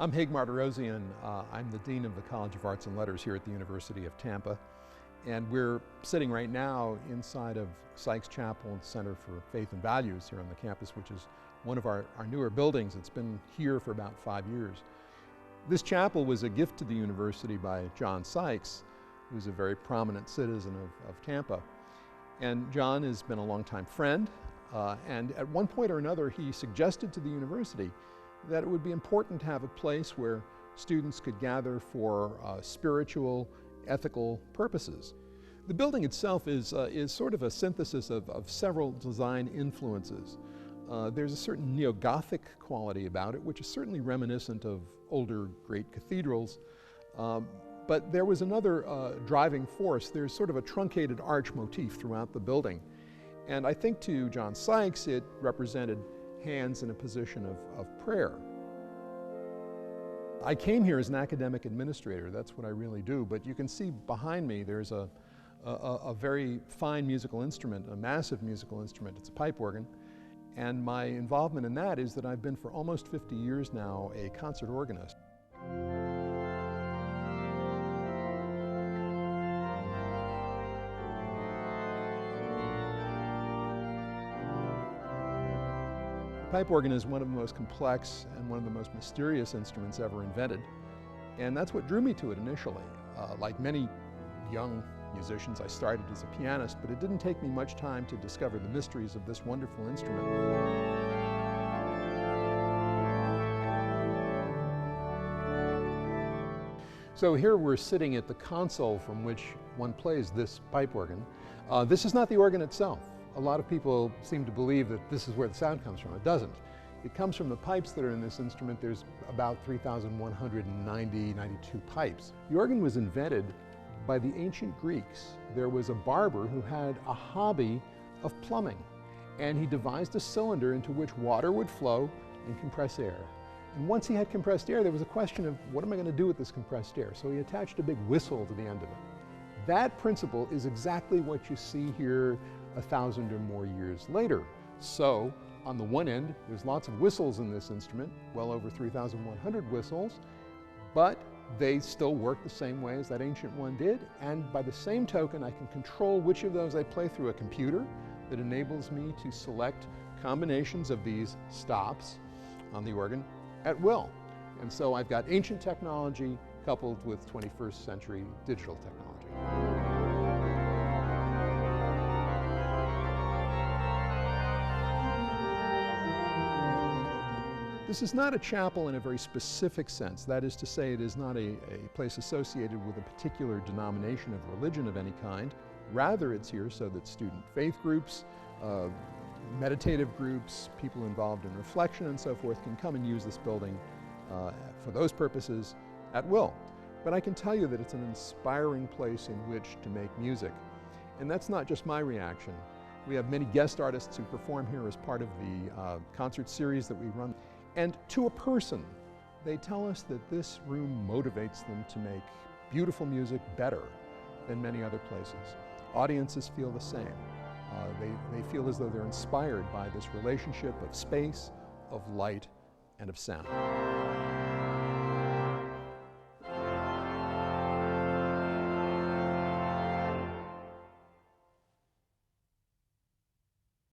I'm Hig Martirosian. I'm the Dean of the College of Arts and Letters here at the University of Tampa. And we're sitting right now inside of Sykes Chapel and Center for Faith and Values here on the campus, which is one of our newer buildings. It's been here for about 5 years. This chapel was a gift to the university by John Sykes, who's a very prominent citizen of Tampa. And John has been a longtime friend, and at one point or another he suggested to the university that it would be important to have a place where students could gather for spiritual, ethical purposes. The building itself is sort of a synthesis of several design influences. There's a certain neo-Gothic quality about it, which is certainly reminiscent of older great cathedrals. But there was another driving force. There's sort of a truncated arch motif throughout the building. And I think to John Sykes, it represented hands in a position of prayer. I came here as an academic administrator. That's what I really do. But you can see behind me there's a very fine musical instrument, a massive musical instrument. It's a pipe organ. And my involvement in that is that I've been for almost 50 years now a concert organist. Pipe organ is one of the most complex and one of the most mysterious instruments ever invented. And that's what drew me to it initially. Like many young musicians, I started as a pianist, but it didn't take me much time to discover the mysteries of this wonderful instrument. So here we're sitting at the console from which one plays this pipe organ. This is not the organ itself. A lot of people seem to believe that this is where the sound comes from. It doesn't. It comes from the pipes that are in this instrument. There's about 3,192 pipes. The organ was invented by the ancient Greeks. There was a barber who had a hobby of plumbing, and he devised a cylinder into which water would flow and compress air. And once he had compressed air, there was a question of, what am I going to do with this compressed air? So he attached a big whistle to the end of it. That principle is exactly what you see here 1,000 or more years later. So on the one end, there's lots of whistles in this instrument, well over 3,100 whistles, but they still work the same way as that ancient one did. And by the same token, I can control which of those I play through a computer that enables me to select combinations of these stops on the organ at will. And so I've got ancient technology coupled with 21st century digital technology. This is not a chapel in a very specific sense. That is to say, it is not a place associated with a particular denomination of religion of any kind. Rather, it's here so that student faith groups, meditative groups, people involved in reflection and so forth can come and use this building for those purposes at will. But I can tell you that it's an inspiring place in which to make music. And that's not just my reaction. We have many guest artists who perform here as part of the concert series that we run. And to a person, they tell us that this room motivates them to make beautiful music better than many other places. Audiences feel the same. They feel as though they're inspired by this relationship of space, of light, and of sound.